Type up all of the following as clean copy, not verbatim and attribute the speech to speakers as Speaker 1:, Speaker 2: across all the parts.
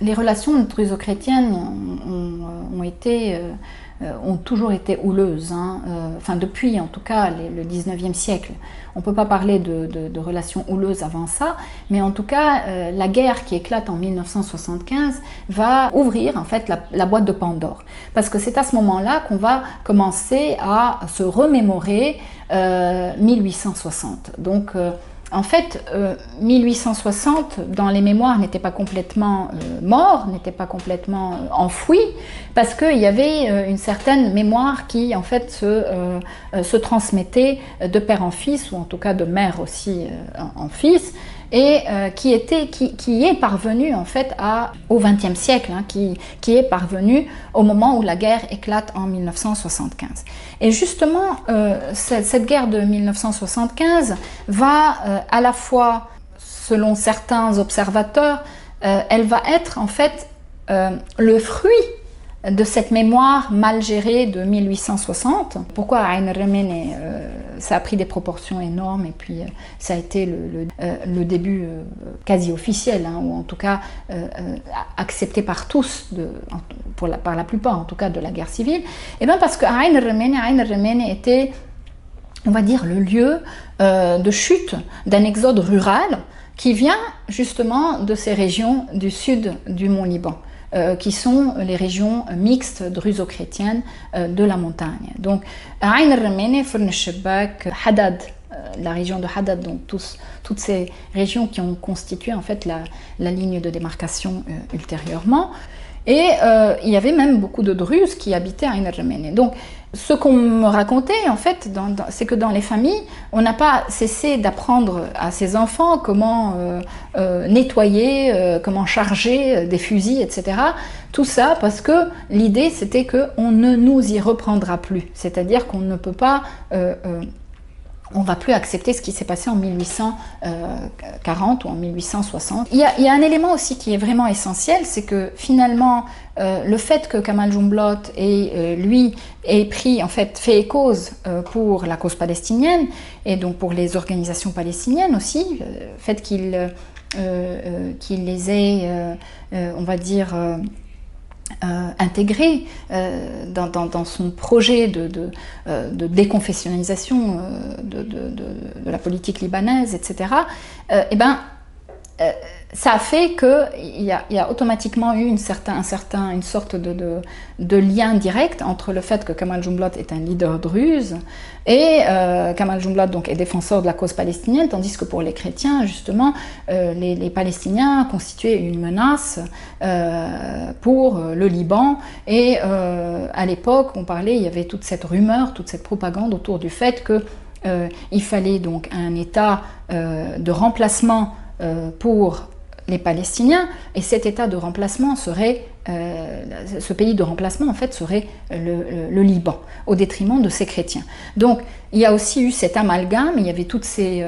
Speaker 1: Les relations druso-chrétiennes ont toujours été houleuses, hein. Enfin depuis en tout cas le 19e siècle. On ne peut pas parler de relations houleuses avant ça, mais en tout cas la guerre qui éclate en 1975 va ouvrir en fait la boîte de Pandore. Parce que c'est à ce moment-là qu'on va commencer à se remémorer 1860. Donc en fait, 1860, dans les mémoires, n'était pas complètement mort, n'était pas complètement enfoui, parce qu'il y avait une certaine mémoire qui, en fait, se transmettait de père en fils, ou en tout cas de mère aussi en fils, et qui est parvenue en fait au XXe siècle, hein, qui est parvenue au moment où la guerre éclate en 1975. Et justement, cette guerre de 1975 va à la fois, selon certains observateurs, elle va être en fait le fruit de cette mémoire mal gérée de 1860. Pourquoi Aïn Remene, ça a pris des proportions énormes et puis ça a été le début quasi officiel, hein, ou en tout cas accepté par tous, par la plupart en tout cas, de la guerre civile. Et bien parce que Aïn Remene était, on va dire, le lieu de chute d'un exode rural qui vient justement de ces régions du sud du Mont Liban, qui sont les régions mixtes druso-chrétiennes de la montagne. Donc, Aïn al-Remene, Fern al-Shebak, Hadad, la région de Hadad, donc toutes ces régions qui ont constitué en fait la ligne de démarcation ultérieurement. Et il y avait même beaucoup de Druzes qui habitaient à Aïn al-Remene. Donc, ce qu'on me racontait, en fait, c'est que dans les familles, on n'a pas cessé d'apprendre à ses enfants comment nettoyer, comment charger des fusils, etc. Tout ça parce que l'idée, c'était qu'on ne nous y reprendra plus. C'est-à-dire qu'on ne peut pas... on ne va plus accepter ce qui s'est passé en 1840 ou en 1860. Il y a un élément aussi qui est vraiment essentiel, c'est que finalement, le fait que Kamal Jumblat lui ait fait cause pour la cause palestinienne et donc pour les organisations palestiniennes aussi, le fait qu'il les ait, on va dire, intégré dans son projet de déconfessionnalisation de la politique libanaise, etc., ça a fait qu'il y a automatiquement eu une sorte de lien direct entre le fait que Kamal Jumblat est un leader druze et Kamal Jumblat donc est défenseur de la cause palestinienne, tandis que pour les chrétiens, justement, les Palestiniens constituaient une menace pour le Liban. Et à l'époque, il y avait toute cette rumeur, toute cette propagande autour du fait qu'il fallait donc un État de remplacement pour les Palestiniens, et cet état de remplacement serait, ce pays de remplacement en fait serait le Liban, au détriment de ces chrétiens. Donc il y a aussi eu cet amalgame, il y avait toutes ces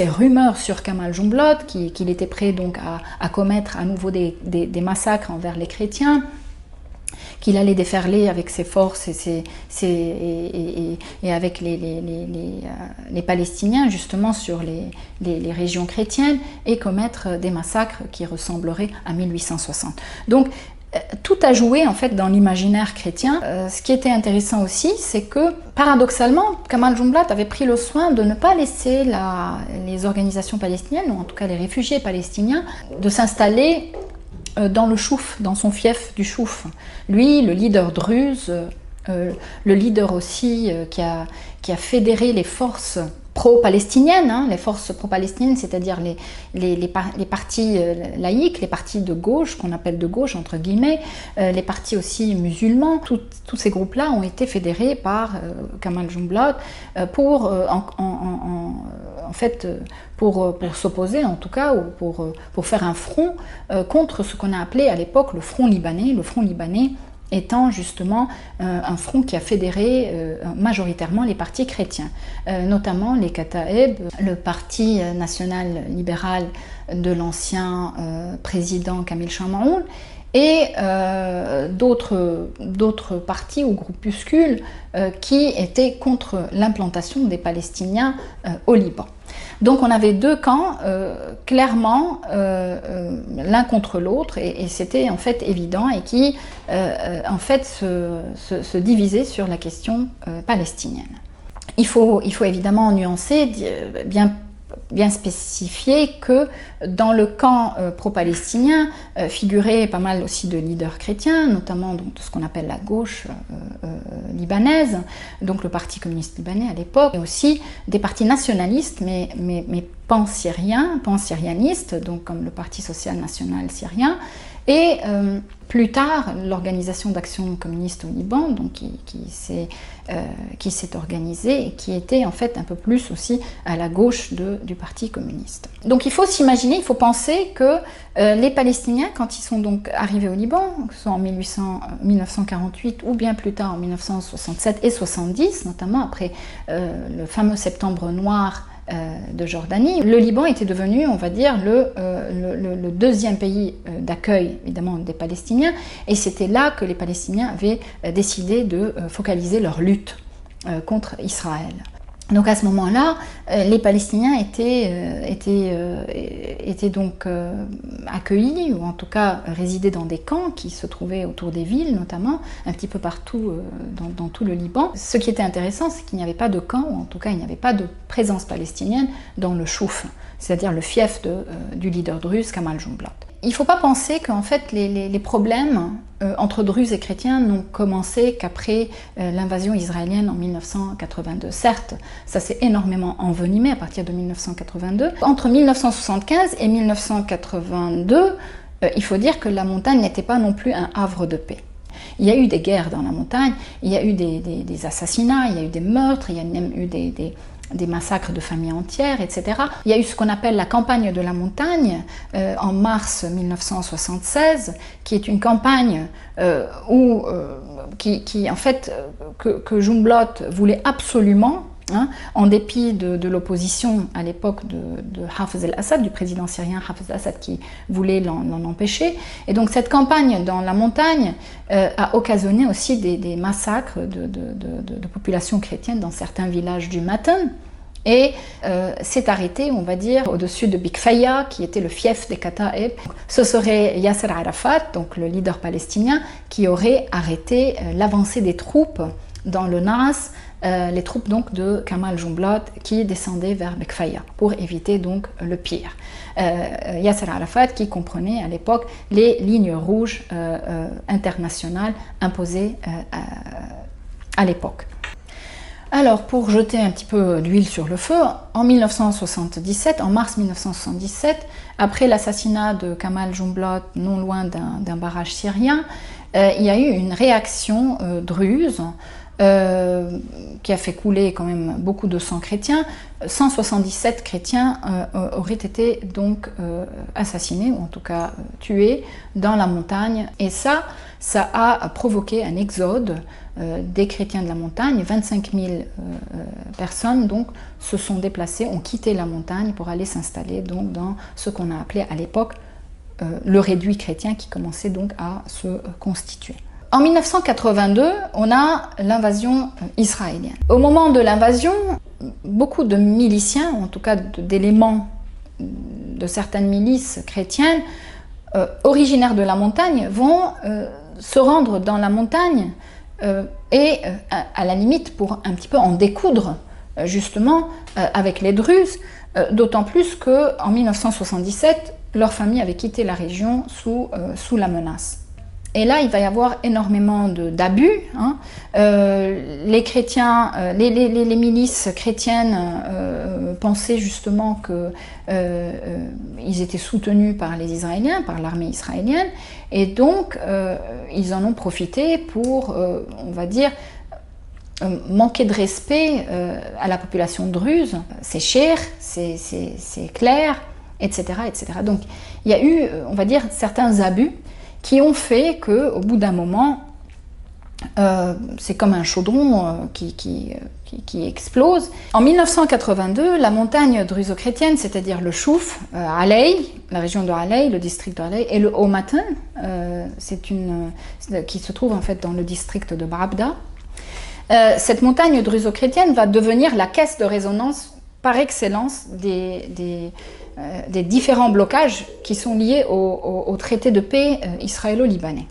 Speaker 1: rumeurs sur Kamal Jumblat, qu'il était prêt donc à commettre à nouveau des massacres envers les chrétiens, qu'il allait déferler avec ses forces et avec les Palestiniens justement sur les régions chrétiennes et commettre des massacres qui ressembleraient à 1860. Donc tout a joué en fait dans l'imaginaire chrétien. Ce qui était intéressant aussi, c'est que paradoxalement, Kamal Jumblat avait pris le soin de ne pas laisser les organisations palestiniennes, ou en tout cas les réfugiés palestiniens, de s'installer dans le Chouf, dans son fief du Chouf. Lui, le leader druze, le leader aussi qui a fédéré les forces pro-palestiniennes, hein, les forces pro-palestiniennes, c'est-à-dire les partis laïcs, les partis de gauche, qu'on appelle de gauche entre guillemets, les partis aussi musulmans, tous ces groupes-là ont été fédérés par Kamal Jumblat pour s'opposer en tout cas, ou pour faire un front contre ce qu'on a appelé à l'époque le front libanais étant justement un front qui a fédéré majoritairement les partis chrétiens, notamment les Kataeb, le parti national libéral de l'ancien président Kamil Shamroun, et d'autres partis ou groupuscules qui étaient contre l'implantation des Palestiniens au Liban. Donc on avait deux camps clairement l'un contre l'autre et c'était en fait évident et qui en fait se divisaient sur la question palestinienne. Il faut évidemment nuancer, bien spécifier que dans le camp pro-palestinien figuraient pas mal aussi de leaders chrétiens, notamment donc, de ce qu'on appelle la gauche libanaise, donc le Parti communiste libanais à l'époque, et aussi des partis nationalistes, mais pan-syrianistes, donc comme le Parti social national syrien, et plus tard l'Organisation d'action communiste au Liban, donc qui s'est organisée et qui était en fait un peu plus aussi à la gauche du Parti communiste. Donc il faut s'imaginer, il faut penser que les Palestiniens, quand ils sont donc arrivés au Liban, que ce soit en 1948 ou bien plus tard en 1967 et 70, notamment après le fameux Septembre noir de Jordanie, le Liban était devenu, on va dire, le deuxième pays d'accueil, évidemment, des Palestiniens, et c'était là que les Palestiniens avaient décidé de focaliser leur lutte contre Israël. Donc à ce moment-là, les Palestiniens étaient donc accueillis, ou en tout cas résidaient dans des camps qui se trouvaient autour des villes, notamment, un petit peu partout dans tout le Liban. Ce qui était intéressant, c'est qu'il n'y avait pas de camp, ou en tout cas il n'y avait pas de présence palestinienne dans le Chouf, c'est-à-dire le fief du leader druze Kamal Jumblat. Il ne faut pas penser qu'en fait les problèmes entre druzes et chrétiens n'ont commencé qu'après l'invasion israélienne en 1982. Certes, ça s'est énormément envenimé à partir de 1982. Entre 1975 et 1982, il faut dire que la montagne n'était pas non plus un havre de paix. Il y a eu des guerres dans la montagne, il y a eu des assassinats, il y a eu des meurtres, il y a même eu des massacres de familles entières, etc. Il y a eu ce qu'on appelle la campagne de la montagne en mars 1976, qui est une campagne qui en fait, que Jumblat voulait absolument, hein, en dépit de l'opposition à l'époque de Hafez el-Assad, du président syrien Hafez el-Assad qui voulait l'en empêcher. Et donc cette campagne dans la montagne a occasionné aussi des massacres de populations chrétiennes dans certains villages du Matin. Et s'est arrêté, on va dire, au-dessus de Bikfaya, qui était le fief des Kataeb. Ce serait Yasser Arafat, donc le leader palestinien, qui aurait arrêté l'avancée des troupes dans le Nas, les troupes donc de Kamal Jumblat qui descendaient vers Bikfaya pour éviter donc le pire. Yasser Arafat qui comprenait à l'époque les lignes rouges internationales imposées à l'époque. Alors, pour jeter un petit peu d'huile sur le feu, en 1977, en mars 1977, après l'assassinat de Kamal Jumblat non loin d'un barrage syrien, il y a eu une réaction druze qui a fait couler quand même beaucoup de sang chrétien. 177 chrétiens auraient été donc assassinés, ou en tout cas tués, dans la montagne. Et ça a provoqué un exode des chrétiens de la montagne. 25 000 personnes donc se sont déplacées, ont quitté la montagne pour aller s'installer donc dans ce qu'on a appelé à l'époque le réduit chrétien qui commençait donc à se constituer. En 1982, on a l'invasion israélienne. Au moment de l'invasion, beaucoup de miliciens, en tout cas d'éléments de certaines milices chrétiennes, originaires de la montagne, vont se rendre dans la montagne et à la limite pour un petit peu en découdre justement avec les Druzes, d'autant plus qu'en 1977, leur famille avait quitté la région sous la menace. Et là, il va y avoir énormément d'abus. Hein. Les chrétiens, les milices chrétiennes pensaient justement qu'ils étaient soutenus par les Israéliens, par l'armée israélienne, et donc ils en ont profité pour, on va dire, manquer de respect à la population druze. C'est cher, c'est clair, etc., etc. Donc il y a eu, on va dire, certains abus qui ont fait qu'au bout d'un moment, c'est comme un chaudron qui explose. En 1982, la montagne druzo-chrétienne, c'est-à-dire le Chouf, Alei, la région de Alei, le district de Alei, et le Haut Matin, qui se trouve en fait dans le district de Barabda. Cette montagne druzo-chrétienne va devenir la caisse de résonance par excellence des différents blocages qui sont liés au traité de paix israélo-libanais.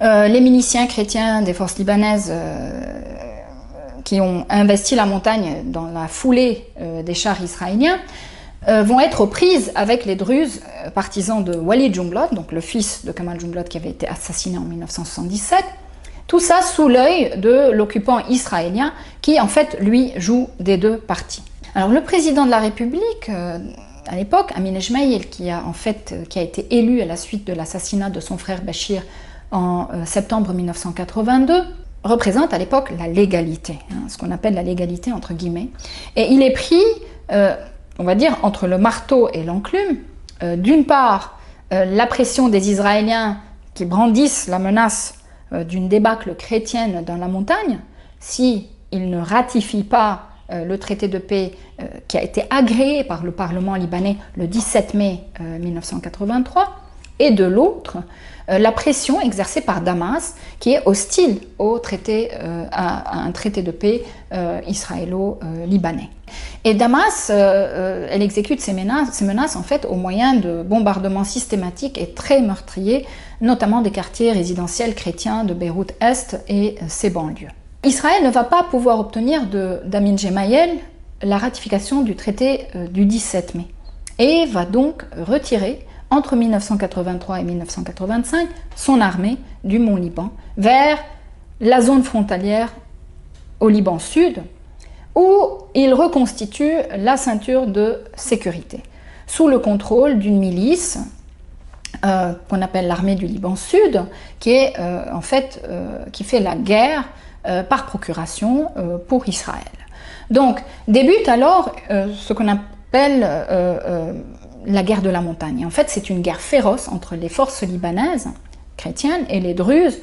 Speaker 1: Les miliciens chrétiens des forces libanaises qui ont investi la montagne dans la foulée des chars israéliens vont être aux prises avec les Druzes partisans de Walid Jumblat, donc le fils de Kamal Jumblat qui avait été assassiné en 1977. Tout ça sous l'œil de l'occupant israélien qui, en fait, lui, joue des deux parties. Alors, le président de la République, à l'époque, Amin Ejmaïl, qui a été élu à la suite de l'assassinat de son frère Bachir en septembre 1982, représente à l'époque la légalité, ce qu'on appelle la légalité entre guillemets. Et il est pris, on va dire, entre le marteau et l'enclume. D'une part, la pression des Israéliens qui brandissent la menace d'une débâcle chrétienne dans la montagne, si ils ne ratifient pas le traité de paix qui a été agréé par le Parlement libanais le 17 mai 1983, et de l'autre, la pression exercée par Damas, qui est hostile à un traité de paix israélo-libanais. Et Damas, elle exécute ces menaces en fait au moyen de bombardements systématiques et très meurtriers, notamment des quartiers résidentiels chrétiens de Beyrouth-Est et ses banlieues. Israël ne va pas pouvoir obtenir d'Amin Gemayel la ratification du traité du 17 mai et va donc retirer entre 1983 et 1985 son armée du Mont Liban vers la zone frontalière au Liban Sud, où il reconstitue la ceinture de sécurité, sous le contrôle d'une milice qu'on appelle l'armée du Liban Sud, qui est qui fait la guerre par procuration pour Israël. Donc débute alors ce qu'on appelle la guerre de la montagne. En fait, c'est une guerre féroce entre les forces libanaises chrétiennes et les Druzes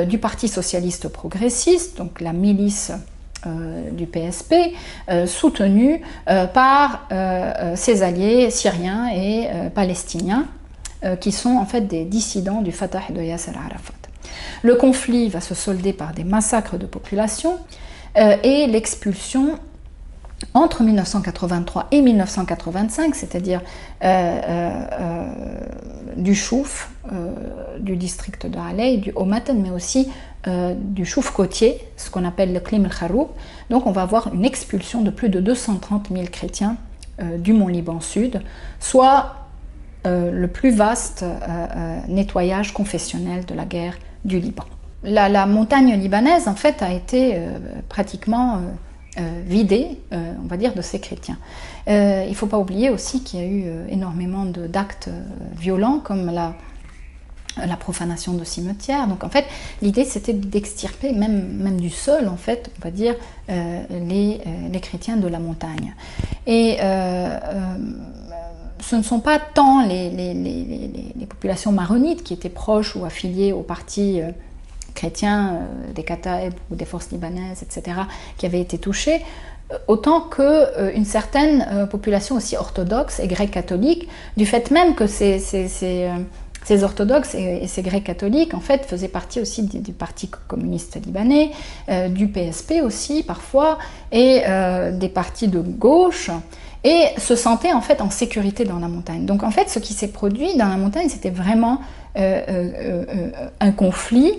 Speaker 1: du Parti socialiste progressiste, donc la milice du PSP, soutenue par ses alliés syriens et palestiniens, qui sont en fait des dissidents du Fatah de Yasser Arafat. Le conflit va se solder par des massacres de population et l'expulsion entre 1983 et 1985, c'est-à-dire du Chouf, du district de Halei, du Haut-Matan, mais aussi du Chouf côtier, ce qu'on appelle le Klim el-Kharoub. Donc on va avoir une expulsion de plus de 230 000 chrétiens du Mont Liban Sud, soit le plus vaste nettoyage confessionnel de la guerre du Liban. La montagne libanaise, en fait, a été pratiquement vidée, on va dire, de ces chrétiens. Il ne faut pas oublier aussi qu'il y a eu énormément d'actes violents, comme la profanation de cimetières. Donc en fait, l'idée c'était d'extirper même du sol, en fait, on va dire, les chrétiens de la montagne. Et ce ne sont pas tant les populations maronites qui étaient proches ou affiliées au parti chrétien des Kataeb ou des forces libanaises, etc., qui avaient été touchées, autant qu'une certaine population aussi orthodoxe et grecque-catholique, du fait même que ces orthodoxes et ces grecs catholiques, en fait, faisaient partie aussi du Parti communiste libanais, du PSP aussi, parfois, et des partis de gauche, et se sentaient, en fait, en sécurité dans la montagne. Donc, en fait, ce qui s'est produit dans la montagne, c'était vraiment un conflit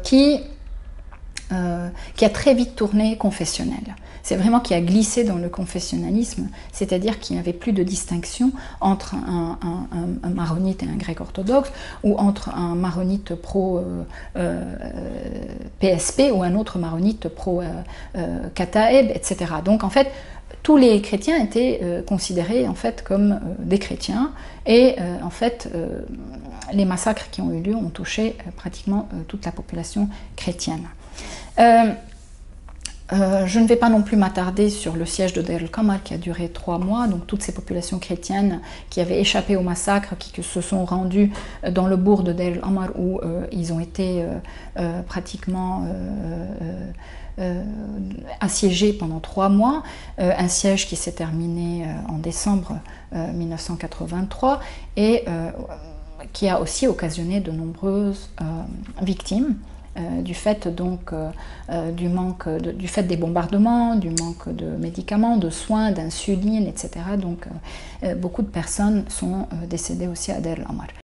Speaker 1: qui a très vite tourné confessionnel. C'est vraiment qui a glissé dans le confessionnalisme, c'est-à-dire qu'il n'y avait plus de distinction entre un maronite et un grec orthodoxe, ou entre un maronite pro-PSP ou un autre maronite pro-Kataeb, etc. Donc en fait, tous les chrétiens étaient considérés en fait comme des chrétiens, et en fait les massacres qui ont eu lieu ont touché pratiquement toute la population chrétienne. Je ne vais pas non plus m'attarder sur le siège de Deir el-Qamar qui a duré 3 mois, donc toutes ces populations chrétiennes qui avaient échappé au massacre, qui se sont rendues dans le bourg de Deir el-Qamar où ils ont été pratiquement assiégés pendant 3 mois, un siège qui s'est terminé en décembre 1983 et qui a aussi occasionné de nombreuses victimes. du fait donc du fait des bombardements, du manque de médicaments, de soins, d'insuline, etc. Donc beaucoup de personnes sont décédées aussi à Deir el-Omar.